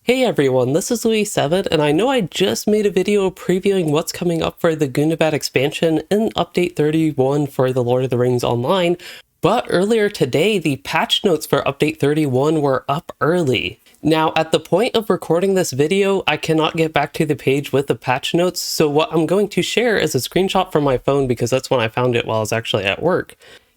Hey everyone, this is Louis7, and I know I just made a video previewing what's coming up for the Gundabad expansion in Update 31 for the Lord of the Rings Online, but earlier today, the patch notes for Update 31 were up early. Now, at the point of recording this video, I cannot get back to the page with the patch notes, so what I'm going to share is a screenshot from my phone because that's when I found it while I was actually at work.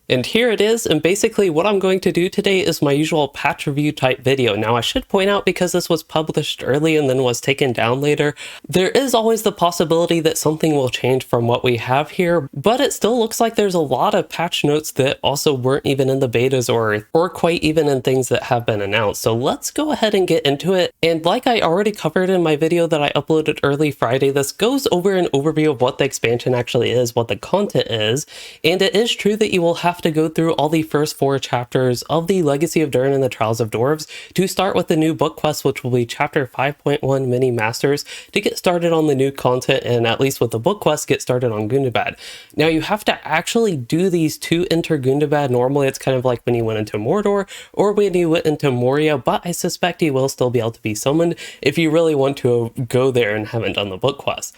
And here it is, and basically what I'm going to do today is my usual patch review type video. Now I should point out, because this was published early and then was taken down later, there is always the possibility that something will change from what we have here, but it still looks like there's a lot of patch notes that also weren't even in the betas or quite even in things that have been announced. So let's go ahead and get into it. And like I already covered in my video that I uploaded early Friday, this goes over an overview of what the expansion actually is, what the content is, and it is true that you will have to go through all the first 4 chapters of the Legacy of Durin and the Trials of Dwarves to start with the new book quest, which will be chapter 5.1 Mini Masters, to get started on the new content and, at least with the book quest, get started on Gundabad. Now you have to actually do these to enter Gundabad. Normally it's kind of like when you went into Mordor or when you went into Moria, but I suspect you will still be able to be summoned if you really want to go there and haven't done the book quest.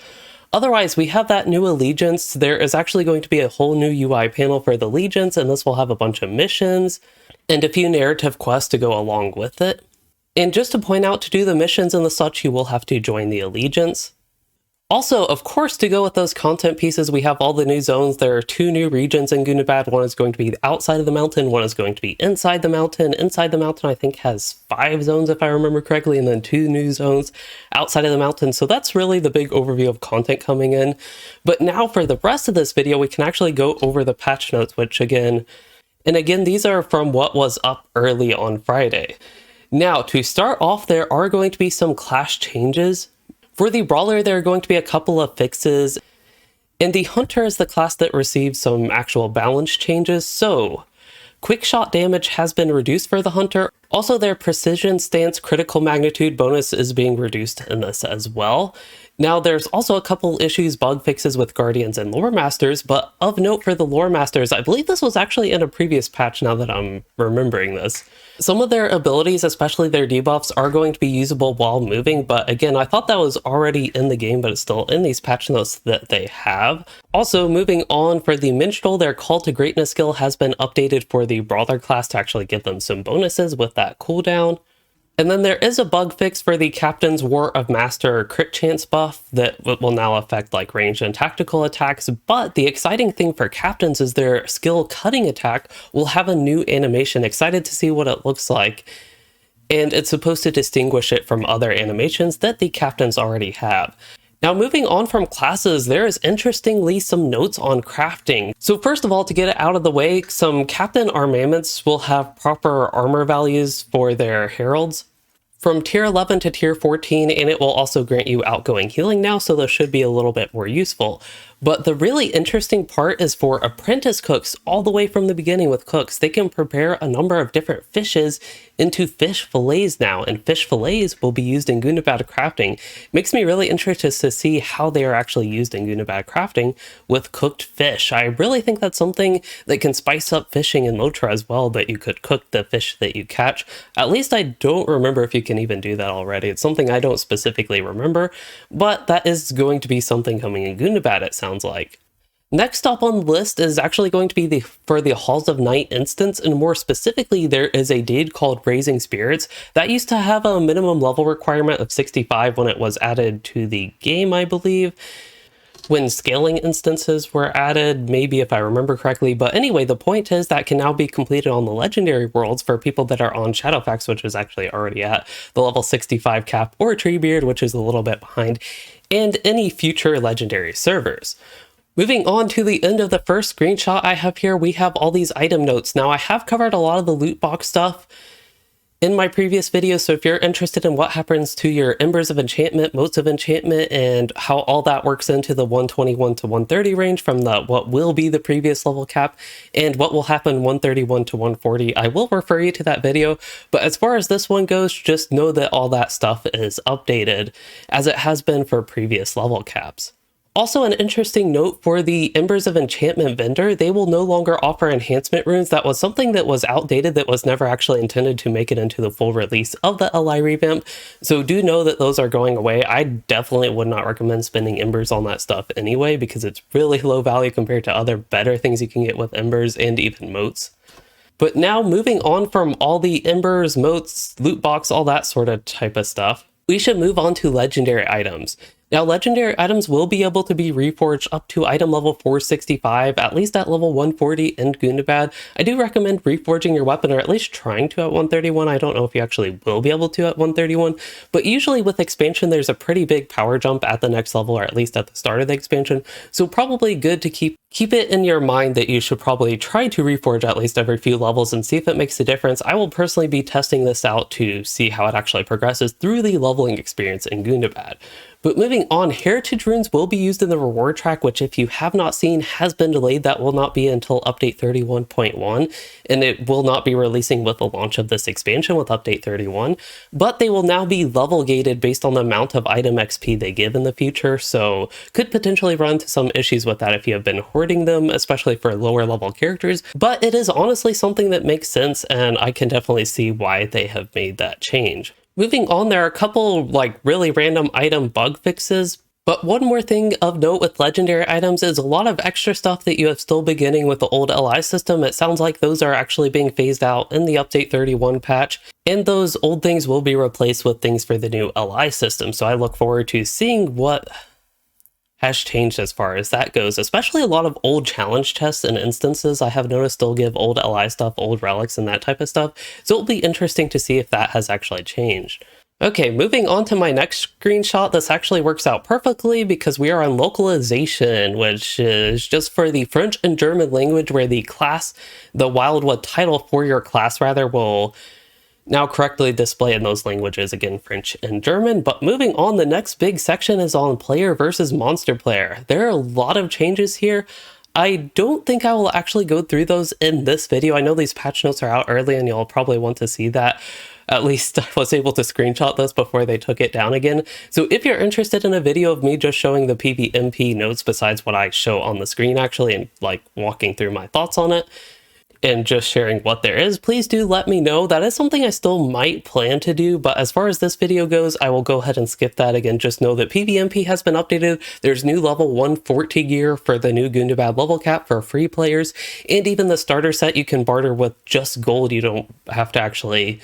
Otherwise, we have that new allegiance. There is actually going to be a whole new UI panel for the allegiance, and this will have a bunch of missions and a few narrative quests to go along with it. And just to point out, to do the missions and the such, you will have to join the allegiance. Also, of course, to go with those content pieces, we have all the new zones. There are 2 new regions in Gundabad. One is going to be outside of the mountain, one is going to be inside the mountain. Inside the mountain, I think, has 5 zones, if I remember correctly, and then 2 new zones outside of the mountain. So that's really the big overview of content coming in. But now for the rest of this video, we can actually go over the patch notes, which again, these are from what was up early on Friday. Now, to start off, there are going to be some clash changes. For the Brawler, there are going to be a couple of fixes, and the Hunter is the class that receives some actual balance changes. So, quick shot damage has been reduced for the Hunter. Also, their precision stance critical magnitude bonus is being reduced in this as well. Now, there's also a couple issues, bug fixes with Guardians and Lore Masters, but of note for the Lore Masters, I believe this was actually in a previous patch now that I'm remembering this. Some of their abilities, especially their debuffs, are going to be usable while moving, but again, I thought that was already in the game, but it's still in these patch notes that they have. Also, moving on, for the Minstrel, their Call to Greatness skill has been updated for the Brawler class to actually give them some bonuses with that cooldown. And then there is a bug fix for the Captain's War of Master crit chance buff that will now affect like ranged and tactical attacks, but the exciting thing for Captains is their skill Cutting Attack will have a new animation. Excited to see what it looks like, and it's supposed to distinguish it from other animations that the Captains already have. Now, moving on from classes, there is interestingly some notes on crafting. So first of all, to get it out of the way, some Captain armaments will have proper armor values for their heralds from tier 11 to tier 14, and it will also grant you outgoing healing now, so this should be a little bit more useful. But the really interesting part is for apprentice cooks, all the way from the beginning with cooks. They can prepare a number of different fishes into fish fillets now, and fish fillets will be used in Gundabad crafting. Makes me really interested to see how they are actually used in Gundabad crafting with cooked fish. I really think that's something that can spice up fishing in LOTRO as well, that you could cook the fish that you catch. At least I don't remember if you can even do that already. It's something I don't specifically remember, but that is going to be something coming in Gundabad, it sounds like. Next up on the list is actually going to be for the Halls of Night instance, and more specifically, there is a deed called Raising Spirits that used to have a minimum level requirement of 65 when it was added to the game, I believe, when scaling instances were added, maybe if I remember correctly. But anyway, the point is that can now be completed on the legendary worlds for people that are on Shadowfax, which is actually already at the level 65 cap, or Treebeard, which is a little bit behind, and any future legendary servers. Moving on to the end of the first screenshot I have here, we have all these item notes. Now, I have covered a lot of the loot box stuff in my previous video, so if you're interested in what happens to your Embers of Enchantment, Motes of Enchantment, and how all that works into the 121 to 130 range from the what will be the previous level cap, and what will happen 131 to 140, I will refer you to that video. But as far as this one goes, just know that all that stuff is updated, as it has been for previous level caps. Also, an interesting note for the Embers of Enchantment vendor, they will no longer offer enhancement runes. That was something that was outdated that was never actually intended to make it into the full release of the LI revamp. So do know that those are going away. I definitely would not recommend spending Embers on that stuff anyway, because it's really low value compared to other better things you can get with Embers and even moats. But now moving on from all the Embers, moats, loot box, all that sort of type of stuff, we should move on to legendary items. Now, legendary items will be able to be reforged up to item level 465, at least at level 140 in Gundabad. I do recommend reforging your weapon, or at least trying to at 131. I don't know if you actually will be able to at 131, but usually with expansion, there's a pretty big power jump at the next level, or at least at the start of the expansion. So probably good to keep it in your mind that you should probably try to reforge at least every few levels and see if it makes a difference. I will personally be testing this out to see how it actually progresses through the leveling experience in Gundabad. But moving on, heritage runes will be used in the reward track, which if you have not seen has been delayed. That will not be until update 31.1, and it will not be releasing with the launch of this expansion with update 31, but they will now be level gated based on the amount of item XP they give in the future, so could potentially run into some issues with that if you have been hoarding them, especially for lower level characters, but it is honestly something that makes sense, and I can definitely see why they have made that change. Moving on, there are a couple like really random item bug fixes, but one more thing of note with legendary items is a lot of extra stuff that you have still beginning with the old LI system. It sounds like those are actually being phased out in the update 31 patch, and those old things will be replaced with things for the new LI system. So I look forward to seeing what has changed as far as that goes, especially a lot of old challenge chests and instances I have noticed still give old LI stuff, old relics, and that type of stuff. So it'll be interesting to see if that has actually changed. Okay, moving on to my next screenshot, this actually works out perfectly because we are on localization, which is just for the French and German language, where the Wildwood title for your class rather will now correctly display in those languages, again, French and German. But moving on, the next big section is on player versus monster player. There are a lot of changes here. I don't think I will actually go through those in this video. I know these patch notes are out early and you'll probably want to see that. At least I was able to screenshot this before they took it down again. So if you're interested in a video of me just showing the PvMP notes besides what I show on the screen actually, and like walking through my thoughts on it, and just sharing what there is, please do let me know. That is something I still might plan to do, but as far as this video goes, I will go ahead and skip that. Again, just know that PvMP has been updated. There's new level 140 gear for the new Gundabad level cap for free players, and even the starter set you can barter with just gold. You don't have to actually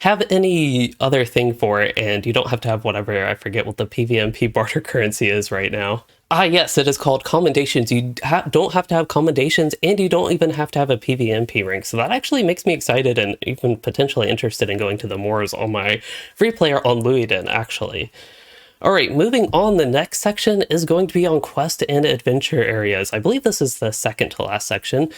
have any other thing for it, and you don't have to have whatever, I forget what the PvMP barter currency is right now. Ah, yes, it is called commendations. You don't have to have commendations, and you don't even have to have a PvMP rank. So that actually makes me excited and even potentially interested in going to the Moors on my free player on Louisden, actually. Alright, moving on, the next section is going to be on quest and adventure areas. I believe this is the second to last section.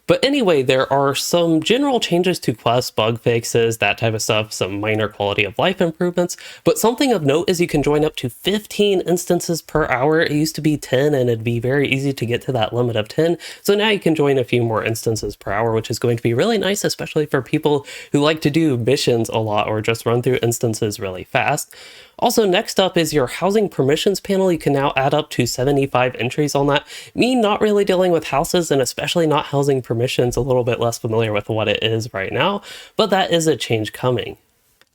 But anyway, there are some general changes to quests, bug fixes, that type of stuff, some minor quality of life improvements. But something of note is you can join up to 15 instances per hour. It used to be 10, and it'd be very easy to get to that limit of 10. So now you can join a few more instances per hour, which is going to be really nice, especially for people who like to do missions a lot or just run through instances really fast. Also, next up is your housing permissions panel. You can now add up to 75 entries on that. Me not really dealing with houses and especially not housing permissions, a little bit less familiar with what it is right now, but that is a change coming.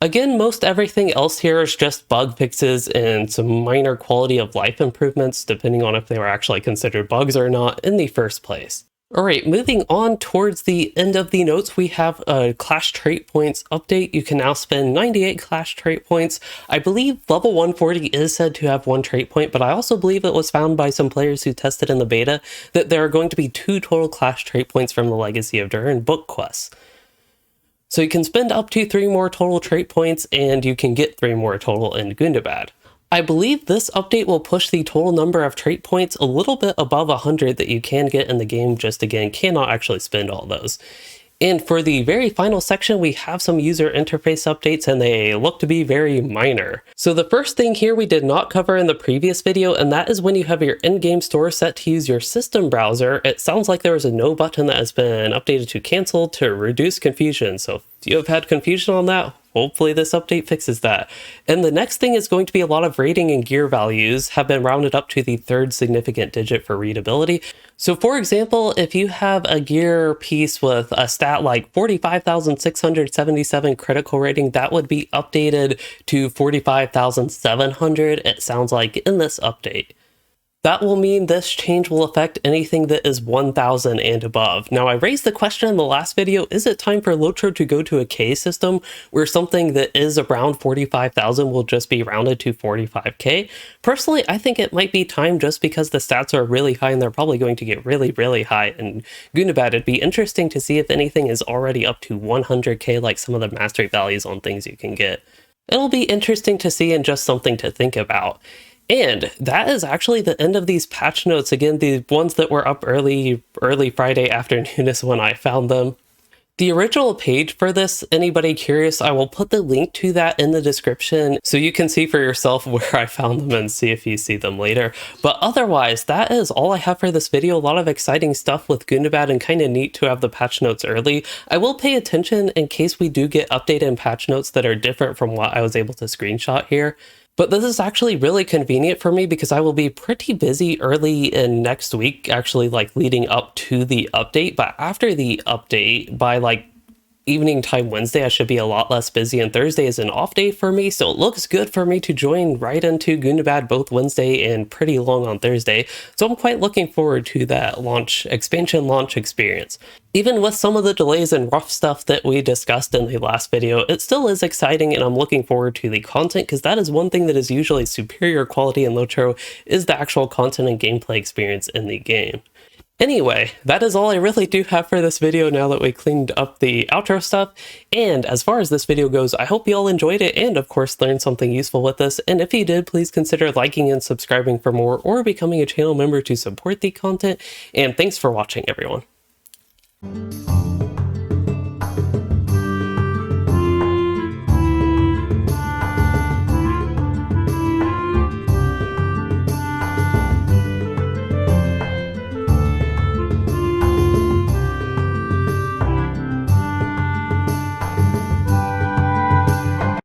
Again, most everything else here is just bug fixes and some minor quality of life improvements, depending on if they were actually considered bugs or not in the first place. Alright, moving on towards the end of the notes, we have a Clash Trait Points update. You can now spend 98 Clash Trait Points. I believe level 140 is said to have 1 trait point, but I also believe it was found by some players who tested in the beta that there are going to be 2 total Clash Trait Points from the Legacy of Durin book quests. So you can spend up to 3 more total trait points, and you can get 3 more total in Gundabad. I believe this update will push the total number of trait points a little bit above 100 that you can get in the game, just again, cannot actually spend all those. And for the very final section, we have some user interface updates, and they look to be very minor. So the first thing here we did not cover in the previous video, and that is when you have your in-game store set to use your system browser, it sounds like there is a no button that has been updated to cancel to reduce confusion. So if you have had confusion on that, hopefully this update fixes that. And the next thing is going to be a lot of rating and gear values have been rounded up to the third significant digit for readability. So for example, if you have a gear piece with a stat like 45,677 critical rating, that would be updated to 45,700, it sounds like, in this update. That will mean this change will affect anything that is 1,000 and above. Now, I raised the question in the last video, is it time for LOTRO to go to a K system where something that is around 45,000 will just be rounded to 45K? Personally, I think it might be time just because the stats are really high and they're probably going to get really, really high in Gundabad. It'd be interesting to see if anything is already up to 100K like some of the mastery values on things you can get. It'll be interesting to see and just something to think about. And that is actually the end of these patch notes. Again, the ones that were up early Friday afternoon is when I found them. The original page for this, anybody curious, I will put the link to that in the description so you can see for yourself where I found them and see if you see them later. But otherwise, that is all I have for this video. A lot of exciting stuff with Gundabad and kind of neat to have the patch notes early. I will pay attention in case we do get updated patch notes that are different from what I was able to screenshot here. But this is actually really convenient for me because I will be pretty busy early in next week, actually like leading up to the update. But after the update, by like evening time Wednesday, I should be a lot less busy, and Thursday is an off day for me, so it looks good for me to join right into Gundabad both Wednesday and pretty long on Thursday. So I'm quite looking forward to that expansion launch experience. Even with some of the delays and rough stuff that we discussed in the last video, it still is exciting, and I'm looking forward to the content because that is one thing that is usually superior quality in LOTRO is the actual content and gameplay experience in the game. Anyway, that is all I really do have for this video now that we cleaned up the outro stuff. And as far as this video goes, I hope you all enjoyed it and of course learned something useful with this. And if you did, please consider liking and subscribing for more or becoming a channel member to support the content. And thanks for watching, everyone.